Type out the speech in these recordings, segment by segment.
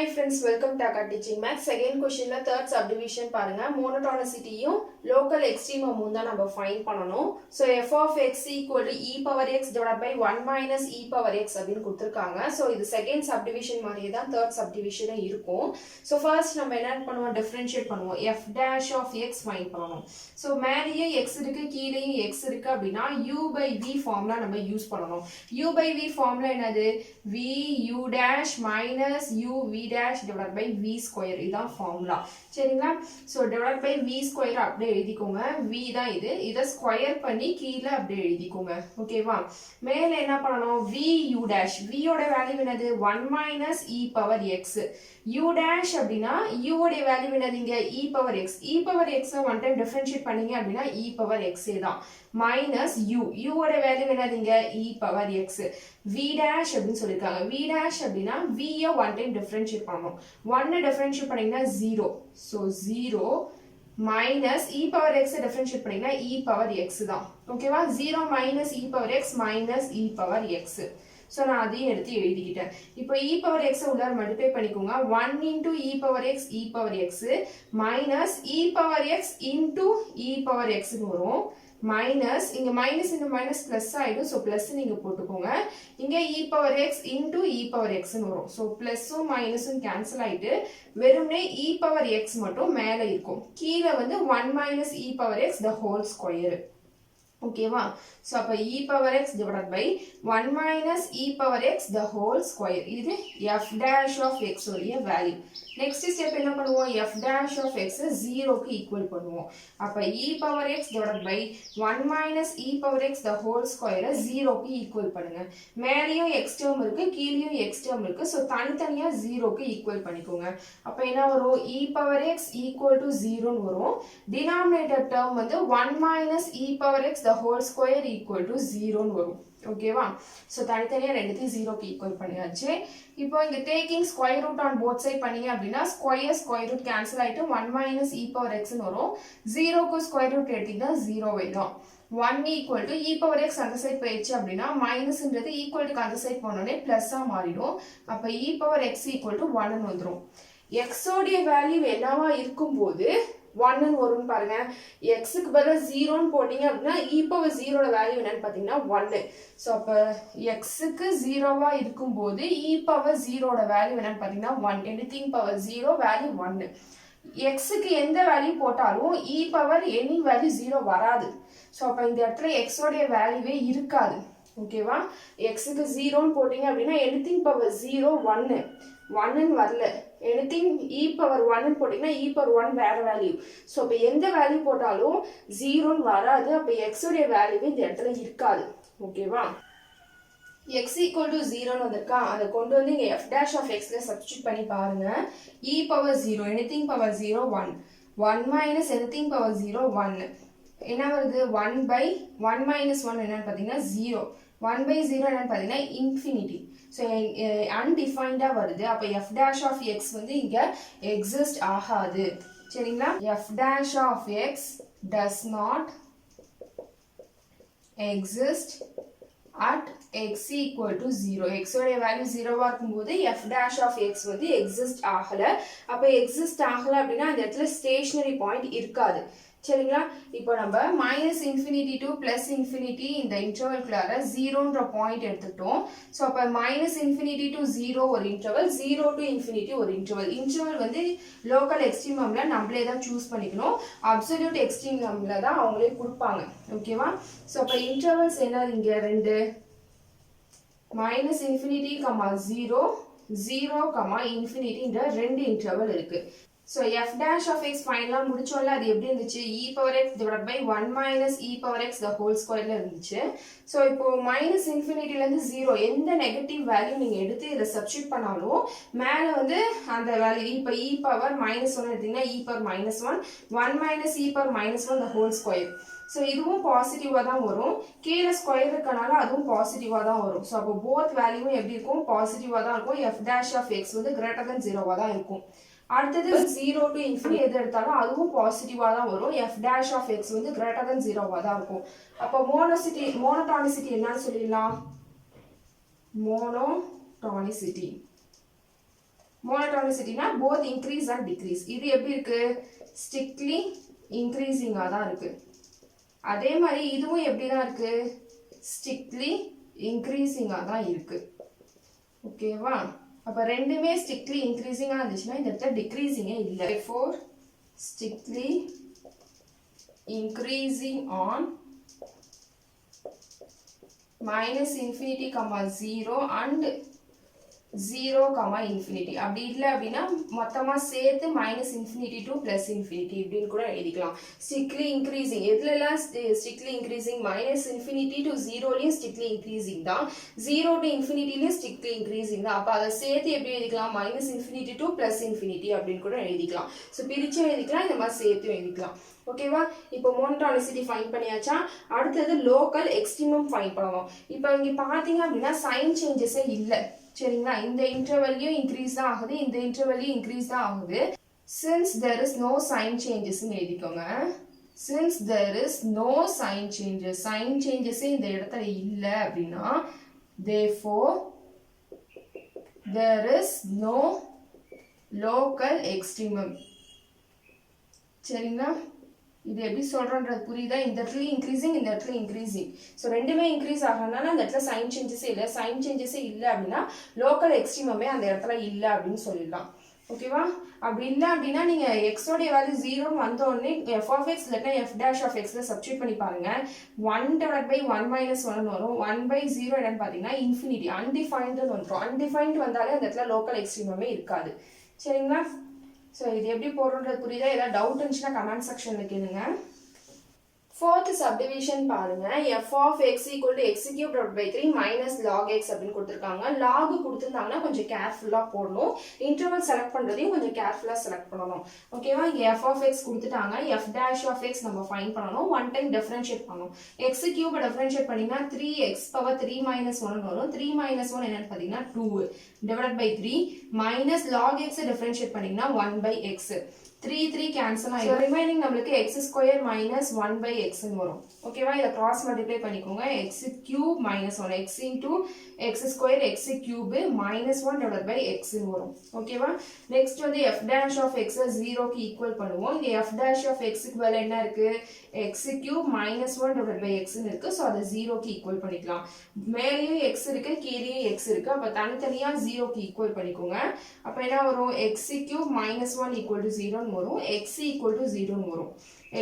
Hi friends, welcome to Akka Teaching Max. Second question la third subdivision பாருங்க. Monotonicity-யும் local extremum தான் நம்ம find பண்ணனும். So f of x equal to e power x divided by 1 minus e power x அப்படினு கொடுத்திருக்காங்க. So இது second subdivision மாதிரியே தான் third subdivision இருக்கும். So first நம்ம என்ன பண்ணுவோம், differentiate பண்ணுவோம். f dash of x find பண்ணனும். So மேலேயே x இருக்கு, கீழேயும் x இருக்கு அப்படினா u by v formula நம்ம யூஸ் பண்ணனும். u by v formula என்னது? v u dash minus u v dash divided by v square இதான் formula. சரிங்களா? So divided by v square அப்படியே எழுதிக்கோங்க. v தான் இது. இதை ஸ்கொயர் பண்ணி கீழே அப்படியே எழுதிக்கோங்க. ஓகேவா? மேல என்ன பண்ணணும்? v u dash. v ஓட வேல்யூ என்னது? 1 minus e power x. u dash அப்படினா u ஓட வேல்யூ என்னது? இங்க e power x. e power x one time differentiate பண்ணீங்க அப்படினா e power x தான். minus u. u ஓட வேல்யூ என்னது? இங்க e power x. v dash அப்படினு சொல்லிருக்காங்க. v dash அப்படினா v ய one time differentiate பண்ணனும். 1 differentiate பண்ணீங்கன்னா 0. So 0 minus e power x differentiate பண்ணீங்கன்னா e power x தான். ஓகேவா? 0 minus e power x minus e power x. So நான் அதையும் எடுத்து எழுதிக்கிட்டேன். இப்போ e power x உள்ளார மல்டிப்ளை பண்ணிக்கோங்க. 1 into e power x minus e power x into e power x வரும். minus இங்க minus இந்த minus plus ஆயிடும். So plus நீங்க போட்டுக்கோங்க. இங்க e power x into e power x வரும். So plus minus cancel ஆயிட்டு வெறுமனே e power x மட்டும் மேல இருக்கும். கீழ வந்து 1 minus e power x the whole square. ஓகேவா? So அப்ப e power x divided by 1 minus e power x the whole square. இது f dash of x உடைய value. Next step என்ன பண்ணுவோம்? f dash of x 0 க்கு equal பண்ணுவோம். அப்ப e power x divided by 1 minus e power x the whole square 0 க்கு equal பண்ணுங்க. மேலேயும் x term இருக்கு, கீழேயும் x term இருக்கு. So தனித்தனியா 0 க்கு equal பண்ணிக்கோங்க. அப்ப என்ன வரும்? e power x equal to 0 ன்னு வரும். Denominator term வந்து 1 minus e power x the whole square equal to 0 ன்னு வரும். ஓகேவா? So தனித்தனியா ரெண்டுத்தையும் 0 க்கு ஈக்குவல் பண்ணியாச்சு. இப்போ இங்க taking square root on both side பண்ணீங்க அப்படின்னா square root cancel ஆயிட்டு 1 minus e power x ன்னு வரும். 0 க்கு square root எடுத்தீங்கன்னா 0 ஆயிடும். 1 equal to e power x அந்த சைடு போயிடுச்சு அப்படின்னா மைனஸ்ன்றது equal to அந்த சைடு போனோடனே பிளஸ்ஸா மாறிடும். அப்ப e power x equal to 1 ன்னு வந்துரும். x உடைய வேல்யூ என்னவா இருக்கும்போது 1 ன்னு வரும்னு பாருங்க. x க்கு பதிலா 0 ன்னு போட்டீங்க அப்படின்னா e power 0 ஓட வேல்யூ என்னன்னு பாத்தீங்கன்னா 1. சோ அப்ப x க்கு 0 வா இருக்கும்போது e power 0 ஓட வேல்யூ என்னன்னு பாத்தீங்கன்னா 1. anything power 0 value 1. x க்கு எந்த வேல்யூ போட்டாலும் e power any வேல்யூ 0 வராது. சோ அப்ப இந்த இடத்துல x உடைய வேல்யூவே இருக்காது. ஓகேவா? x க்கு 0 ன்னு போட்டீங்க அப்படின்னா anything power 0 1 ன்னு வரல. anything e power 1 ன்னு போட்டீங்கன்னா e power 1 வேற வேல்யூ. சோ அப்ப எந்த வேல்யூ போட்டாலும் 0 ன்னு வராது. அப்ப x உடைய வேல்யூவே இந்த இடத்துல இருக்காது. ஓகேவா? x equal to 0 ன்னு வந்திருக்கா? அதை கொண்டு வந்து இங்க f dash of x ல சப்ஸ்டிட்யூட் பண்ணி பாருங்க. e power 0 anything power 0 1 1 minus anything power 0 1 என்ன வருது? 1 by 1 minus 1 என்னன்னு பாத்தீங்கன்னா 0. 1 by 0 என்னன்னு பாத்தீங்கன்னா infinity. So undefined வருது. அப்ப f dash of x வந்து இங்க exist ஆகாது. சரிங்களா? f dash of x does not exist at x equal to 0. x உடைய வேல்யூ 0 வா இருக்கும்போது f dash of x வந்து exist ஆகல. அப்ப exist ஆகல அப்படின்னா அந்த இடத்துல ஸ்டேஷனரி பாயிண்ட் இருக்காது. சரிங்களா? இப்போ நம்ம minus infinity to plus infinity இந்த இன்டர்வல்குள்ளார 0ன்ற பாயிண்ட் எடுத்துட்டோம். சோ அப்ப minus infinity to 0 ஒரு இன்டர்வல், 0 to infinity ஒரு இன்டர்வல். இன்டர்வல் வந்து லோக்கல் எக்ஸ்ட்ரீமம்ல நம்மளே தான் சூஸ் பண்ணிக்கணும். அப்சல்யூட் எக்ஸ்ட்ரீமம்ல தான் அவங்களே கொடுப்பாங்க. ஓகேவா? சோ அப்ப இன்டர்வல்ஸ் என்ன? இங்க ரெண்டு minus infinity, 0 0, infinity இந்த ரெண்டு இன்டர்வல் இருக்கு. So f dash of x ஃபைனலா முடிச்சோம்ல, அது எப்படி இருந்துச்சு? e power x divided by 1 minus e power x the whole square ல இருந்துச்சு. So இப்போ minus infinity ல இருந்து 0 எந்த நெகட்டிவ் வேல்யூ நீங்க எடுத்து இத சப்ஸ்டிட்யூட் பண்ணாலும் மேல வந்து அந்த வேல்யூ இப்போ e power -1 எடுத்தீங்கன்னா e power -1 1 minus e power -1 the whole square. So இதுவும் பாசிட்டிவா தான் வரும். கீழ ஸ்கொயர் இருக்கனால அதுவும் பாசிட்டிவா தான் வரும். So அப்போ போத் வேல்யூவும் எப்படி இருக்கும்? பாசிட்டிவா தான் இருக்கும். f dash of x வந்து greater than 0 வா தான் இருக்கும். அடுத்தது 0 to infinity எது எடுத்தாலும் அதுவும் பாசிட்டிவா தான் வரும். f dash of x வந்து greater than 0 வா தான் இருக்கும். அப்ப monotonicity என்னன்னு சொல்லிடலாம்? monotonicity மோனோடானிசிட்டினா போத் இன்க்ரீஸ் அண்ட் டிக்ரீஸ். இது எப்படி இருக்கு? ஸ்ட்ரிக்ட்லி இன்க்ரீசிங்காக தான் இருக்கு. அதே மாதிரி இதுவும் எப்படி தான் இருக்கு? ஸ்ட்ரிக்ட்லி இன்க்ரீசிங்காக தான் இருக்கு. ஓகேவா? அப்போ ரெண்டுமே ஸ்ட்ரிக்ட்லி இன்க்ரீசிங்காக இருந்துச்சுன்னா இந்த இடத்துல டிக்ரீசிங்கே இல்லை. therefore strictly increasing on minus infinity comma 0 and 0 comma infinity. அப்படி இல்லை அப்படின்னா மொத்தமாக சேர்த்து minus infinity to plus infinity இப்படின்னு கூட எழுதிக்கலாம். strictly increasing எதுலலாம் strictly increasing? minus infinity to 0லையும் strictly increasing தான், 0 to infinity-லையும் strictly increasing தான். அப்போ அதை சேர்த்து எப்படி எழுதிக்கலாம்? minus infinity to plus infinity அப்படின்னு கூட எழுதிக்கலாம். ஸோ பிரிச்சு எழுதிக்கலாம், இந்த மாதிரி சேர்த்து எழுதிக்கலாம். ஓகேவா? இப்போ மோனோடானிசிட்டி ஃபைண்ட் பண்ணியாச்சா? அடுத்தது லோக்கல் எக்ஸ்ட்ரீமம் ஃபைண்ட் பண்ணணும். இப்போ இங்கே பார்த்தீங்க அப்படின்னா சைன் சேஞ்சஸே இல்லை. சரிங்களா? இந்த இன்டர்வல்லையும் இன்க்ரீஸ் தான் ஆகுது, இந்த இன்டர்வல்லையும் இன்க்ரீஸ் தான் ஆகுது. since there is no sign changes ன்னு எழுதிக்கோங்க. since there is no sign changes, sign changes இந்த இடத்துல இல்லை அப்படின்னா therefore there is no local extremum. சரிங்களா? இது எப்படி சொல்றன்றது புரியுதா? இந்த இடத்துல இன்க்ரீசிங், இந்த இடத்துல இன்க்ரீசிங். ஸோ ரெண்டுமே இன்க்ரீஸ் ஆகிறதுனால அந்த இடத்துல சைன் சேஞ்சஸே இல்லை. சைன் சேஞ்சஸே இல்லை அப்படின்னா லோக்கல் எக்ஸ்ட்ரீமமே அந்த இடத்துல இல்லை அப்படின்னு சொல்லிடலாம். ஓகேவா? அப்படி இல்லை அப்படின்னா நீங்கள் எக்ஸோடைய வேல்யூ 0 வந்த உடனே f of x இல்லைன்னா f dash of xல சப்ஸ்டியூட் பண்ணி பாருங்க. 1/1 minus 1 வரும். 1/0 என்னன்னு பார்த்தீங்கன்னா இன்ஃபினிட்டி அன்டிஃபைன்டு வந்துடும். அன்டிஃபைன்டு வந்தாலே அந்த இடத்துல லோக்கல் எக்ஸ்ட்ரீமமே இருக்காது. சரிங்களா? ஸோ இது எப்படி போடுறது புரியுதா? ஏதாவது டவுட் இருந்துச்சுன்னா கமெண்ட் செக்ஷனில் கேளுங்க. Fourth subdivision பாருங்க. f of x equal to x cube divided by 3 minus log x அப்படின்னு கொடுத்துருக்காங்க. log கொடுத்துருந்தாங்கன்னா கொஞ்சம் கேர்ஃபுல்லாக போடணும். இன்டர்வல் செலக்ட் பண்ணுறதையும் கொஞ்சம் கேர்ஃபுல்லாக செலக்ட் பண்ணணும். ஓகேவா? இங்கே f of x கொடுத்துட்டாங்க, f dash of x நம்ம ஃபைண்ட் பண்ணணும். ஒன் டைம் டிஃபரன்ஷியேட் பண்ணணும். x cube டிஃபரன்ஷியேட் பண்ணிங்கன்னா 3x power 3 minus 1 வரும். 3 minus 1 என்னன்னு பார்த்தீங்கன்னா 2 divided by 3 minus log x differentiate பண்ணிங்கன்னா 1/x. 3 கேன்சல் ஆயிடும். ரிமைனிங் நம்மளுக்கு x ஸ்கொயர் மைனஸ் 1/x வரும். ஓகேவா? இதை கிராஸ் மல்டிப்ளை பண்ணிக்கோங்க. x cube minus 1 x into x square x cube minus 1 divide by x வரும். ஓகேவா? நெக்ஸ்ட் வந்து f dash of x 0க்கு ஈக்குவல் பண்ணுவோம். இங்க f dash of x க்கு பதிலா என்ன இருக்கு? x cube minus 1 divide by x இருக்கு. ஸோ அதை 0க்கு ஈக்குவல் பண்ணிக்கலாம். மேலேயும் x இருக்கு, கீழேயும் x இருக்கு. அப்போ தனித்தனியா 0க்கு ஈக்குவல் பண்ணிக்கோங்க. அப்போ என்ன வரும்? x cube minus 1 equal to 0 வரும். x equal to 0 வரும்.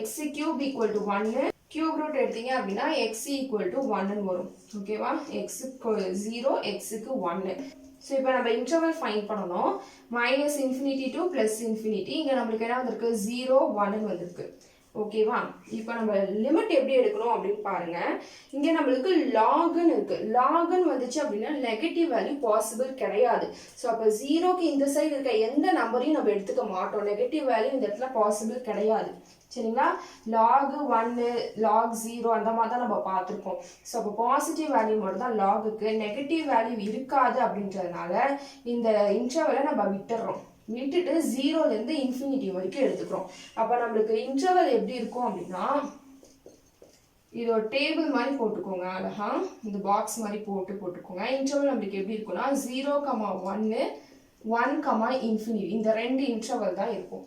x cube equal to 1 cube root எடுத்தீங்க அப்படின்னா x equal to 1 வரும். ஓகேவா? x 0 x க்கு 1. ஸோ இப்போ நம்ம இன்டர்வல் ஃபைண்ட் பண்ணணும். Minus infinity to plus infinity. இங்கே நம்மளுக்கு என்ன வந்திருக்கு? 0 1 வந்திருக்கு. ஓகேவா? இப்போ நம்ம லிமிட் எப்படி எடுக்கணும் அப்படின்னு பாருங்க. இங்கே நம்மளுக்கு லாகுன்னு இருக்கு. லாகுன்னு வந்துச்சு அப்படின்னா நெகட்டிவ் வேல்யூ பாசிபிள் கிடையாது. ஸோ அப்போ 0க்கு இந்த சைடு இருக்க எந்த நம்பரையும் நம்ம எடுத்துக்க மாட்டோம். நெகட்டிவ் வேல்யூ இந்த இடத்துல பாசிபிள் கிடையாது. சரிங்களா? லாக் 1 லாக் 0 அந்த மாதிரி தான் நம்ம பார்த்துருக்கோம். ஸோ அப்போ பாசிட்டிவ் வேல்யூ மட்டும் தான் லாகுக்கு, நெகட்டிவ் வேல்யூ இருக்காது அப்படின்றதுனால இந்த இன்டர்வலை நம்ம விட்டுறோம். விட்டுட்டு 0லேருந்து இன்ஃபினிட்டி வரைக்கும் எடுத்துக்கிறோம். அப்போ நம்மளுக்கு இன்டர்வல் எப்படி இருக்கும் அப்படின்னா இது ஒரு டேபிள் மாதிரி போட்டுக்கோங்க. அழகா இந்த பாக்ஸ் மாதிரி போட்டுக்கோங்க. இன்டர்வல் நம்மளுக்கு எப்படி இருக்கும்னா 0,1 1, இன்ஃபினிட்டி இந்த ரெண்டு இன்டர்வல் தான் இருக்கும்.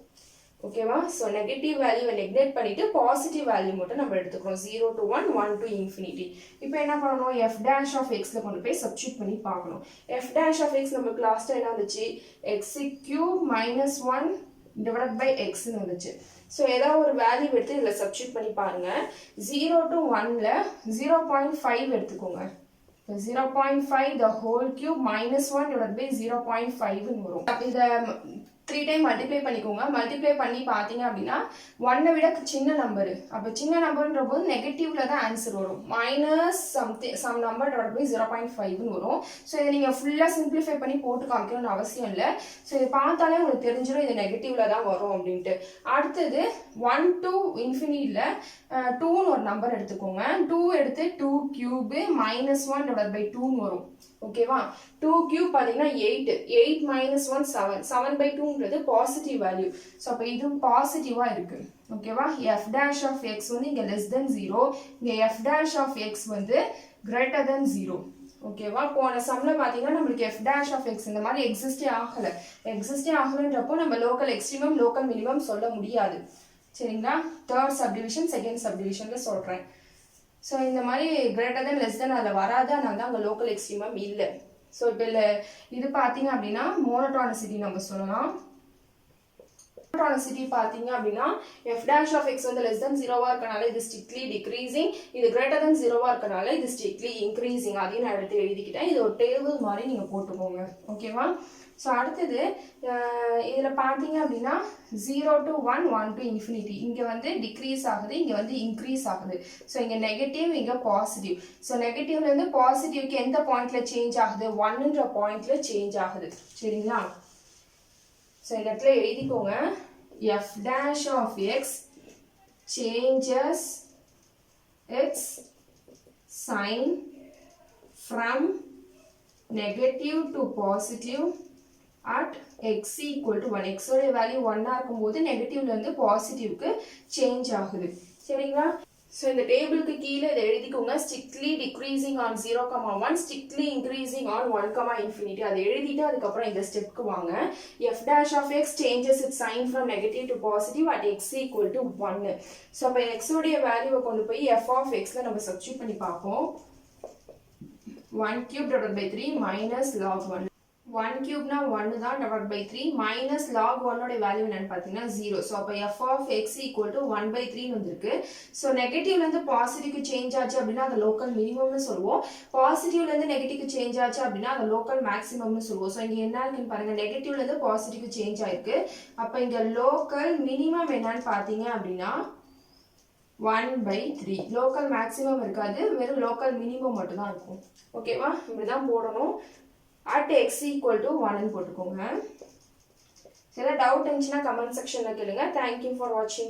ஓகேவா? ஸோ நெகட்டிவ் வேல்யூவை நெக்லெக்ட் பண்ணிட்டு பாசிட்டிவ் வேல்யூ மட்டும் நம்ம எடுத்துக்கிறோம். 0 to 1 1 to infinity. இப்போ என்ன பண்ணணும்? f dash of xல கொண்டு போய் சப்ஸ்டியூட் பண்ணி பார்க்கணும். f dash of x நமக்கு லாஸ்ட்டாக என்ன வந்துச்சு? x cube minus 1 divided by x வந்துச்சு. ஸோ ஏதாவது ஒரு வேல்யூ எடுத்து இதில் சப்ஸ்டியூட் பண்ணி பாருங்க. 0 to 1ல 0.5 எடுத்துக்கோங்க. 0.5 the whole cube minus 1 divided by 0.5 வரும். இதை 3 டைம் மல்டிப்ளை பண்ணிக்கோங்க. மல்டிப்ளை பண்ணி பார்த்தீங்க அப்படின்னா 1 விட சின்ன நம்பரு. அப்போ சின்ன நம்பர்ன்ற போது நெகட்டிவ்ல தான் ஆன்சர் வரும். Minus some number divide by 0.5 வரும். ஸோ இதை நீங்கள் ஃபுல்லாக சிம்பிளிஃபை பண்ணி போட்டு காமிக்கணும்னு அவசியம் இல்லை. ஸோ இதை பார்த்தாலே உங்களுக்கு தெரிஞ்சிடும் இது நெகட்டிவ்ல தான் வரும் அப்படின்ட்டு. அடுத்தது 1 to infinity 2ன்னு ஒரு நம்பர் எடுத்துக்கோங்க. 2 எடுத்து 2 கியூப் மைனஸ் 1 டிவைட் பை 2 வரும். ஓகேவா? 2 கியூப் பார்த்தீங்கன்னா 8 8 minus 1 7 7/2ன்றது பாசிட்டிவ் வேல்யூ. ஸோ அப்போ இது பாசிட்டிவா இருக்கு. ஓகேவா? f dash of x வந்து இங்கே less than 0, இங்கே f dash of x வந்து greater than 0. ஓகேவா? போன சம்ல பாத்தீங்கன்னா நம்மளுக்கு f dash of x இந்த மாதிரி எக்ஸிஸ்டே ஆகலன்றப்போ நம்ம லோக்கல் எக்ஸ்ட்ரீமம் லோக்கல் மினிமம் சொல்ல முடியாது. சரிங்களா? தேர்ட் சப்டிவிஷன் செகண்ட் சப்டிவிஷன்ல சொல்றேன். ஸோ இந்த மாதிரி கிரேட்டர் தென் லெஸ் தென் அதில் வராது, அதனால தான் அங்கே லோக்கல் எக்ஸ்ட்ரீமம் இல்லை. ஸோ இப்போ இது பார்த்தீங்க அப்படின்னா மோனோடானிசிட்டி நம்ம சொல்லலாம். மோனோடானிசிட்டி பார்த்தீங்க அப்படின்னா f dash of x வந்து லெஸ் தென் 0வா இருக்கனால இது ஸ்ட்ரிக்ட்லி டிக்ரீசிங், இது கிரேட்டர் தென் 0வா இருக்கனால இது ஸ்ட்ரிக்ட்லி இன்க்ரீசிங். அதையும் நான் எடுத்து எழுதிக்கிட்டேன். இது ஒரு டேபிள் மாதிரி நீங்கள் போட்டுக்கோங்க. ஓகேவா? ஸோ அடுத்தது இதில் பார்த்தீங்க அப்படின்னா 0 to 1 1 to infinity இங்கே வந்து டிக்ரீஸ் ஆகுது, இங்கே வந்து இன்க்ரீஸ் ஆகுது. ஸோ இங்கே நெகட்டிவ், இங்கே பாசிட்டிவ். ஸோ நெகட்டிவ்லேருந்து பாசிட்டிவ்க்கு எந்த பாயிண்ட்ல சேஞ்ச் ஆகுது? 1ன்ற பாயிண்ட்ல சேஞ்ச் ஆகுது. சரிங்களா? ஸோ இந்த இடத்துல எழுதிக்கோங்க, f dash of x changes its sign from negative to positive at x equal to 1. x ஓட வேல்யூ 1 இருக்கும்போது நெகட்டிவ்ல இருந்து பாசிட்டிவ்க்கு சேஞ்ச் ஆகுது. சரிங்களா? ஸோ இந்த டேபிளுக்கு கீழே இதை எழுதிக்கோங்க, strictly decreasing on 0,1 strictly increasing on 1,infinity. அதை எழுதிட்டு அதுக்கப்புறம் இந்த ஸ்டெப்க்கு வாங்க. f dash of x changes its sign from negative to positive at x equal to 1. So அப்போ x உடைய வேல்யூவை கொண்டு போய் f of xல நம்ம சப்ஸ்டிட்யூட் பண்ணி பார்ப்போம். 1 cube divided by 3 minus log 1. 1 cube na 1 தான் divided by 3 minus log 1 ஓட வேல்யூ என்னன்னு பார்த்தீங்கன்னா 0. ஸோ அப்போ f of x equal to 1 by 3 வந்திருக்கு. ஸோ நெகட்டிவ்லேருந்து பாசிட்டிவ்க்கு சேஞ்ச் ஆச்சு அப்படின்னா அதை லோக்கல் மினிமம்னு சொல்லுவோம். பாசிட்டிவ்லேருந்து நெகட்டிவ்க்கு சேஞ்ச் ஆச்சு அப்படின்னா அதை லோக்கல் மேக்ஸிமம்னு சொல்லுவோம். ஸோ இங்கே என்ன இருக்குன்னு பாருங்க, நெகட்டிவ்லேருந்து பாசிட்டிவ்க்கு சேஞ்ச் ஆயிருக்கு. அப்போ இங்கே லோக்கல் மினிமம் என்னன்னு பார்த்தீங்க அப்படின்னா 1 by 3. லோக்கல் மேக்ஸிமம் இருக்காது, வெறும் லோக்கல் மினிமம் மட்டும் தான் இருக்கும். ஓகேவா? இப்படிதான் போடணும். at x equal to 1 போட்டுக்கோங்க. சில டவுட் இருந்துச்சுன்னா கமெண்ட் செக்ஷன்ல கேளுங்க. Thank you for watching.